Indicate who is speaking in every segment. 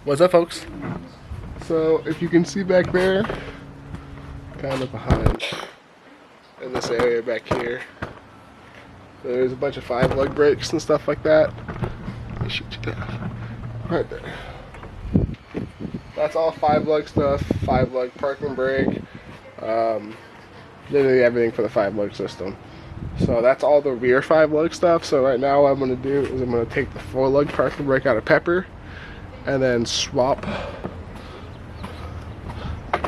Speaker 1: What's up, folks? So if you can see back there, kind of behind in this area back here, there's a bunch of 5-lug brakes and stuff like that. Let me shoot you down. Right there. That's all 5-lug stuff, 5-lug parking brake, literally everything for the 5-lug system. So that's all the rear 5-lug stuff. So right now what I'm going to do is I'm going to take the 4-lug parking brake out of Pepper and then swap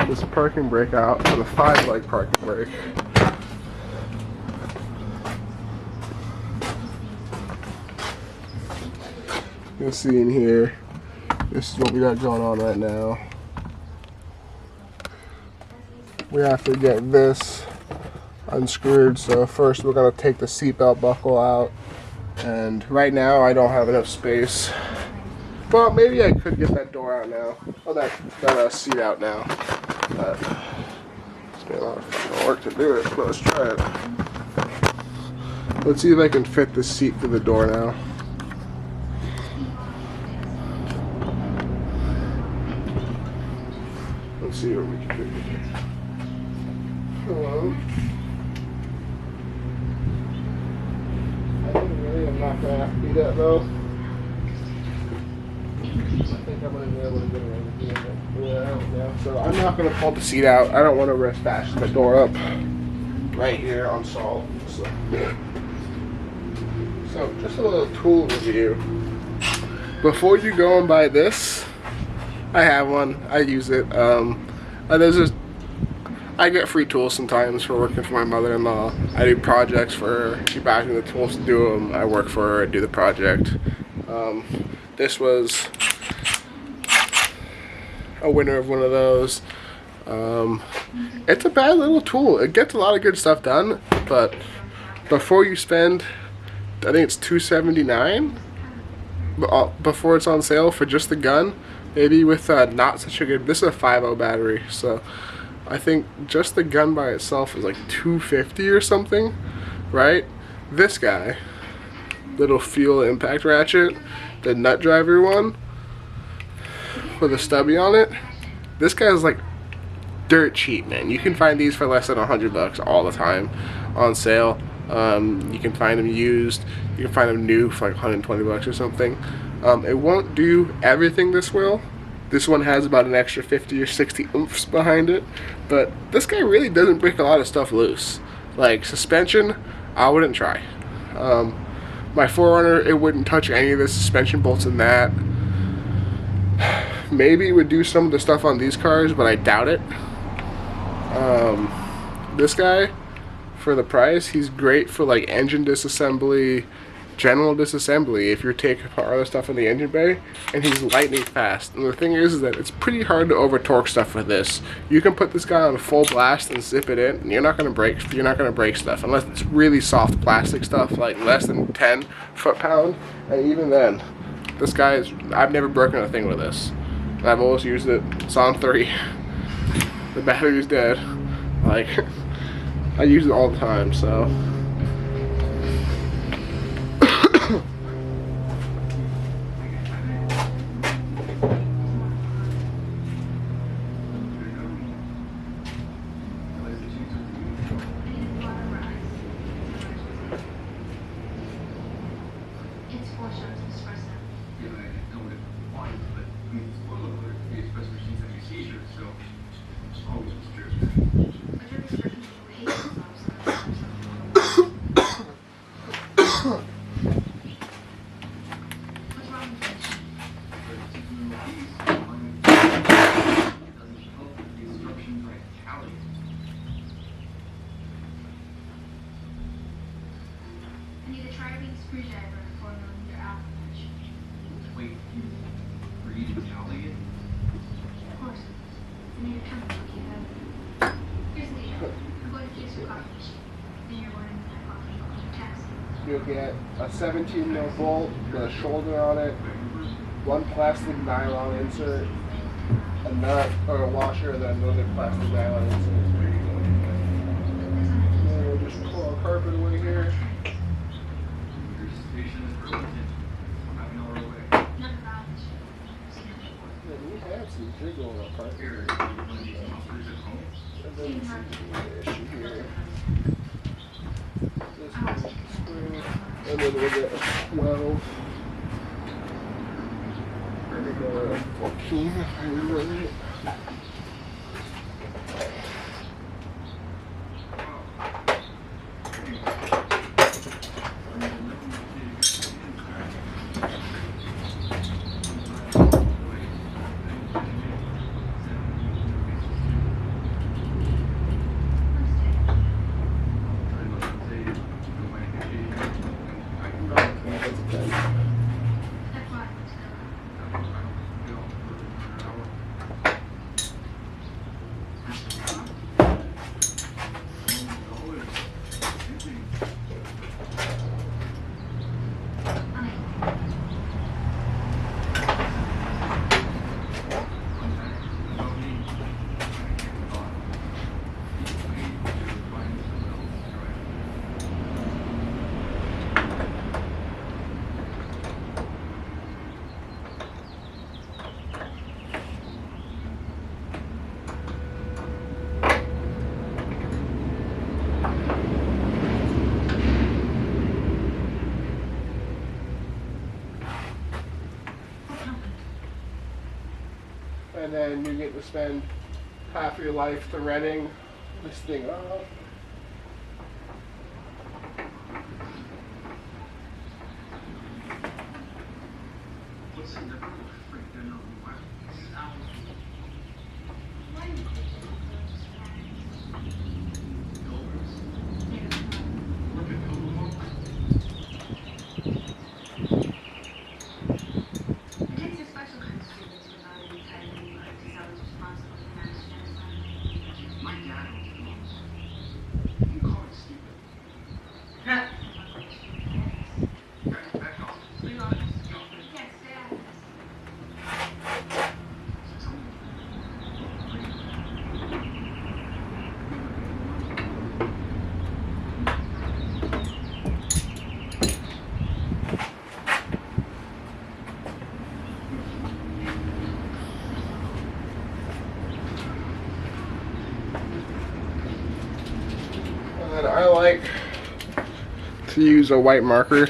Speaker 1: this parking brake out for the 5-lug parking brake. You'll see in here, this is what we got going on right now. We have to get this unscrewed, so first we're going to take the seatbelt buckle out, and right now I don't have enough space. Well, maybe I could get that door out now. Oh, that seat out now. But it's been a lot of fucking work to do it, but let's try it. Let's see if I can fit the seat through the door now. Let's see what we can do here. Hello. I think really I'm not going to have to do that though. I think I'm going to be able to get around here. Yeah. So I'm not going to pull the seat out. I don't want to risk bashing the door up right here on salt. So just a little tool review. Before you go and buy this, I have one. I use it. I get free tools sometimes for working for my mother-in-law. I do projects for her. She buys me the tools to do them. I work for her. I do the project. This was a winner of one of those. It's a bad little tool. It gets a lot of good stuff done, but before you spend, I think it's $279 before it's on sale for just the gun. Maybe with not such a good, this is a 5.0 battery, so I think just the gun by itself is like $250 or something, right? This guy, little fuel impact ratchet, the nut driver one with a stubby on it, this guy is like dirt cheap, man. You can find these for less than $100 all the time on sale. You can find them used, you can find them new for like $120 or something. It won't do everything this will. This one has about an extra 50 or 60 oomph behind it, but this guy really doesn't break a lot of stuff loose. Like suspension, I wouldn't try. My 4Runner, it wouldn't touch any of the suspension bolts in that. Maybe it would do some of the stuff on these cars, but I doubt it. This guy, for the price, he's great for like engine disassembly, general disassembly if you're taking apart other stuff in the engine bay, and he's lightning fast. And the thing is that it's pretty hard to over torque stuff with this. You can put this guy on full blast and zip it in, and you're not gonna break stuff unless it's really soft plastic stuff like less than 10 foot-pound. And even then, this guy is, I've never broken a thing with this. I've always used it. It's on 3. The battery's dead. Like, I use it all the time, so.
Speaker 2: I need a tri-ring screwdriver and 4mm Allen wrench.
Speaker 3: Wait, were you Italian?
Speaker 2: Of course. I need a chemical you have. Here's the deal. I'm going to use your coffee machine. Then you're ordering my coffee on your taxi.
Speaker 1: You'll get a 17mm bolt with a shoulder on it, one plastic nylon insert, a nut or a washer, and then another plastic nylon insert. And we'll just pull our carpet away here.
Speaker 3: Your station is Burlington. I'm an hour away.
Speaker 2: None of that.
Speaker 1: see jiggle apart here. And then this issue here. This one screw. And then we'll get a 12. And a 14 if I remember right. And then you get to spend half your life threading this thing up.
Speaker 3: What's in the freaking what? Look at Kokomo.
Speaker 2: It takes a special kind of student to develop these kind of new because I was responsible for managing genocide.
Speaker 3: My dad owns the most. You call it stupid. Guys, back off.
Speaker 2: You can't stay out of this.
Speaker 1: And then I like to use a white marker.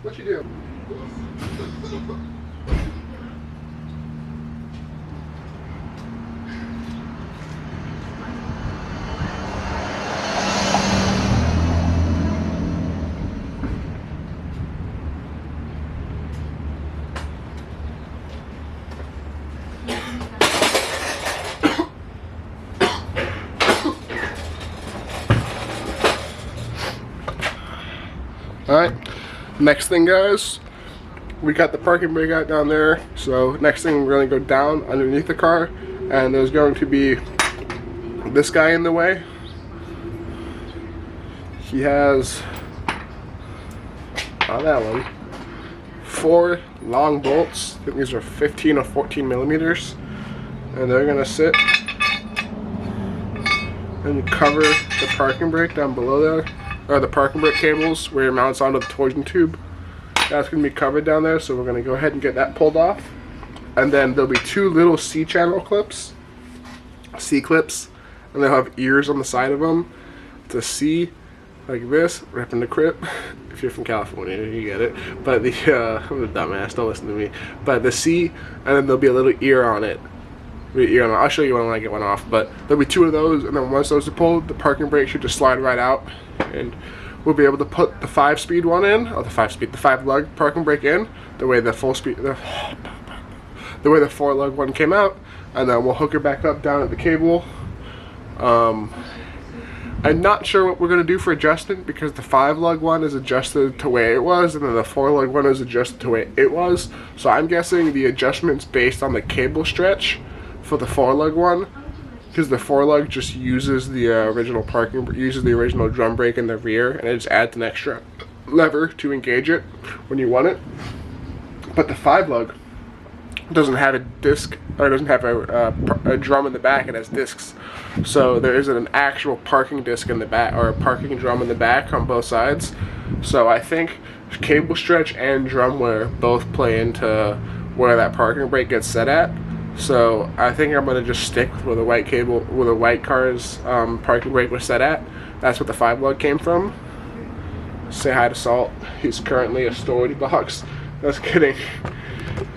Speaker 1: What you do? All right, next thing, guys, we got the parking brake out down there. So next thing, we're gonna go down underneath the car, and there's going to be this guy in the way. He has, on that one, 4 long bolts. I think these are 15 or 14 millimeters, and they're gonna sit and cover the parking brake down below there, or the parking brake cables where it mounts onto the torsion tube. That's gonna be covered down there, so we're gonna go ahead and get that pulled off. And then there'll be 2 little C-channel clips, C-clips, and they'll have ears on the side of them to C, like this, ripping the crib. If you're from California, you get it. But the, I'm a dumbass, don't listen to me. But the C, and then there'll be a little ear on it. I'll show you one when I get one off, but there'll be 2 of those, and then once those are pulled, the parking brake should just slide right out, and we'll be able to put the 5-speed one in, or the 5-lug parking brake in, the way the the way the 4-lug one came out, and then we'll hook it back up down at the cable. I'm not sure what we're going to do for adjustment, because the 5-lug one is adjusted to where it was, and then the 4-lug one is adjusted to where it was. So I'm guessing the adjustment's based on the cable stretch for the 4-lug one, because the 4-lug just uses the original drum brake in the rear, and it just adds an extra lever to engage it when you want it. But the 5-lug doesn't have a disc, or doesn't have a drum in the back. It has discs, so there isn't an actual parking disc in the back, or a parking drum in the back on both sides. So I think cable stretch and drum wear both play into where that parking brake gets set at. So I think I'm gonna just stick with where the white car's parking brake was set at. That's what the 5-lug came from. Say hi to Salt. He's currently a storage box. Just kidding.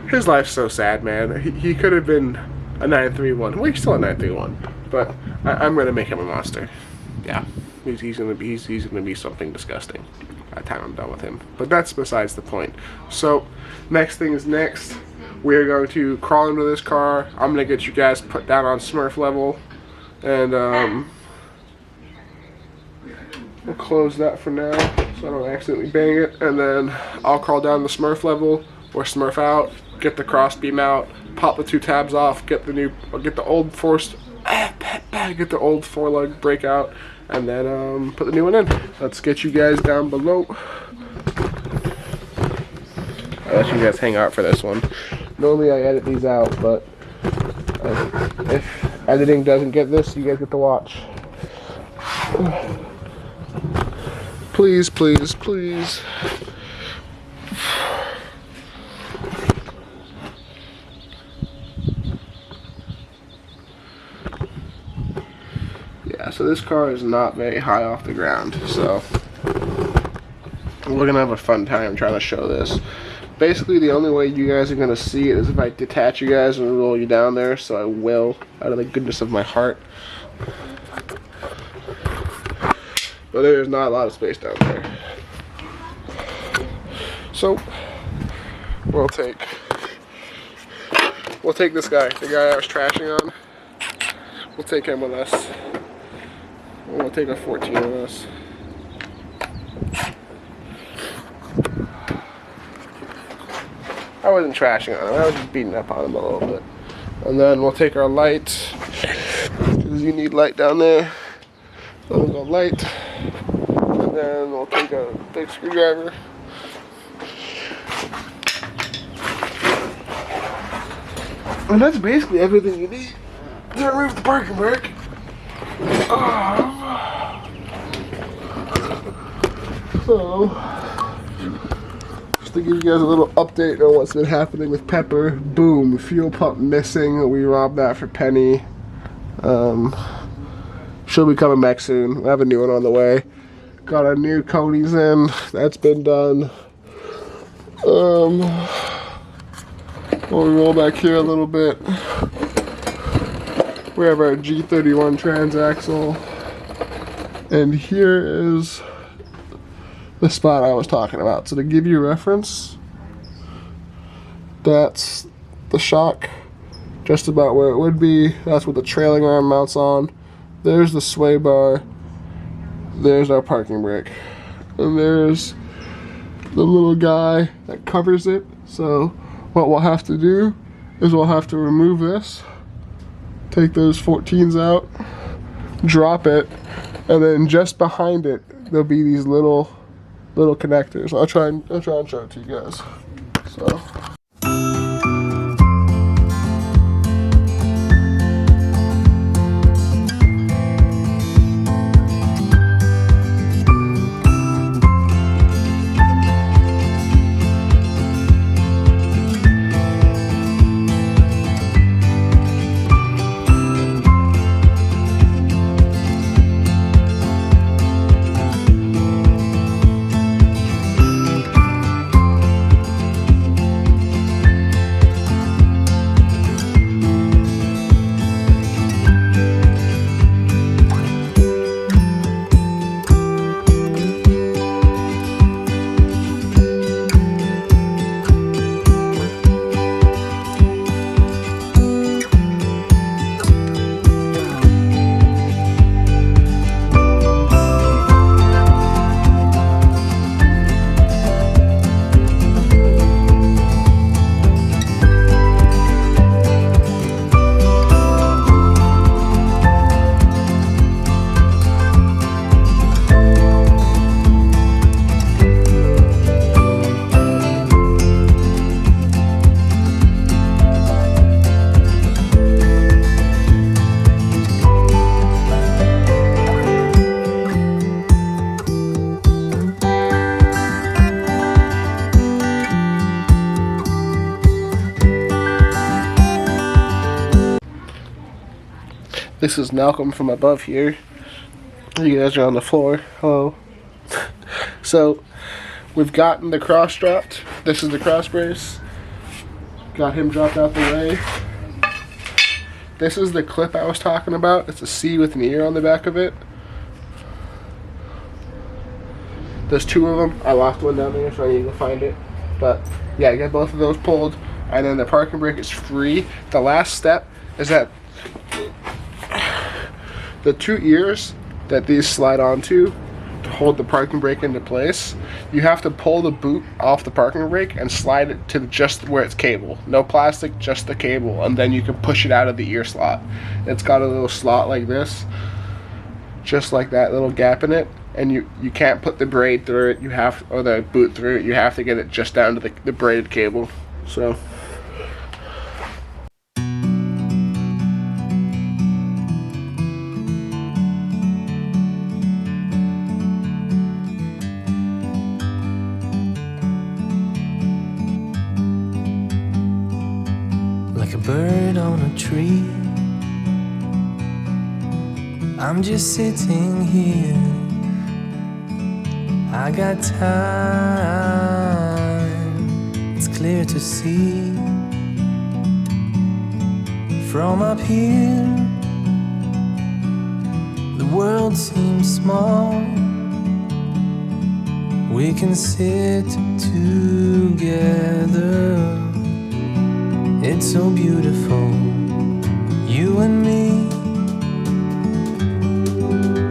Speaker 1: His life's so sad, man. He could have been a 931. Well, he's still a 931, but I'm gonna make him a monster. Yeah, he's gonna be something disgusting by the time I'm done with him. But that's besides the point. So next thing is next. We're going to crawl into this car. I'm gonna get you guys put down on Smurf level, and we'll close that for now so I don't accidentally bang it. And then I'll crawl down the Smurf level or Smurf out, get the cross beam out, pop the 2 tabs off, get the old 4-lug brake out, and then put the new one in. Let's get you guys down below. I'll let you guys hang out for this one. Normally I edit these out, but if editing doesn't get this, you guys get to watch. Please, please, please. Yeah, so this car is not very high off the ground, so we're gonna have a fun time trying to show this. Basically, the only way you guys are going to see it is if I detach you guys and roll you down there, so I will, out of the goodness of my heart. But there's not a lot of space down there. So, we'll take this guy, the guy I was trashing on. We'll take him with us. We'll take a 14 with us. I wasn't trashing on him, I was just beating up on him a little bit. And then we'll take our light, because you need light down there. So we'll go light, and then we'll take a big screwdriver. And that's basically everything you need to remove the parking brake. So, just to give you guys a little update on what's been happening with Pepper. Boom, fuel pump missing. We robbed that for Penny. She'll be coming back soon. We have a new one on the way. Got our new Coney's in. That's been done. We'll roll back here a little bit. We have our G31 transaxle. And here is the spot I was talking about. So to give you reference, that's the shock, just about where it would be. That's what the trailing arm mounts on. There's the sway bar. There's our parking brake. And there's the little guy that covers it. So what we'll have to do is we'll have to remove this, take those 14s out, drop it, and then just behind it there'll be these little connectors. I'll try and show it to you guys. So this is Malcolm from above here. You guys are on the floor. Hello. So we've gotten the cross dropped. This is the cross brace. Got him dropped out the way. This is the clip I was talking about. It's a C with an ear on the back of it. There's two of them. I lost one down there, so I need to find it. But yeah, get both of those pulled, and then the parking brake is free. The last step is that the two ears that these slide onto to hold the parking brake into place, you have to pull the boot off the parking brake and slide it to just where it's cable. No plastic, just the cable, and then you can push it out of the ear slot. It's got a little slot like this, just like that, little gap in it, and you can't put the braid through it. You have, or the boot through it. You have to get it just down to the braided cable. So
Speaker 4: like a bird on a tree, I'm just sitting here. I got time, it's clear to see. From up here, the world seems small. We can sit together. It's so beautiful, you and me.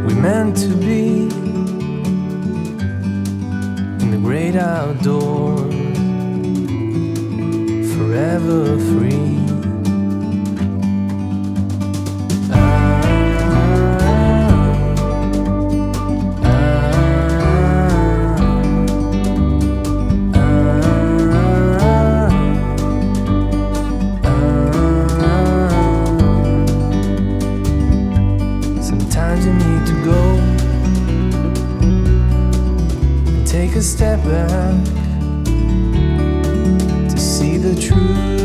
Speaker 4: We meant to be in the great outdoors, forever free. Sometimes you need to go and take a step back to see the truth.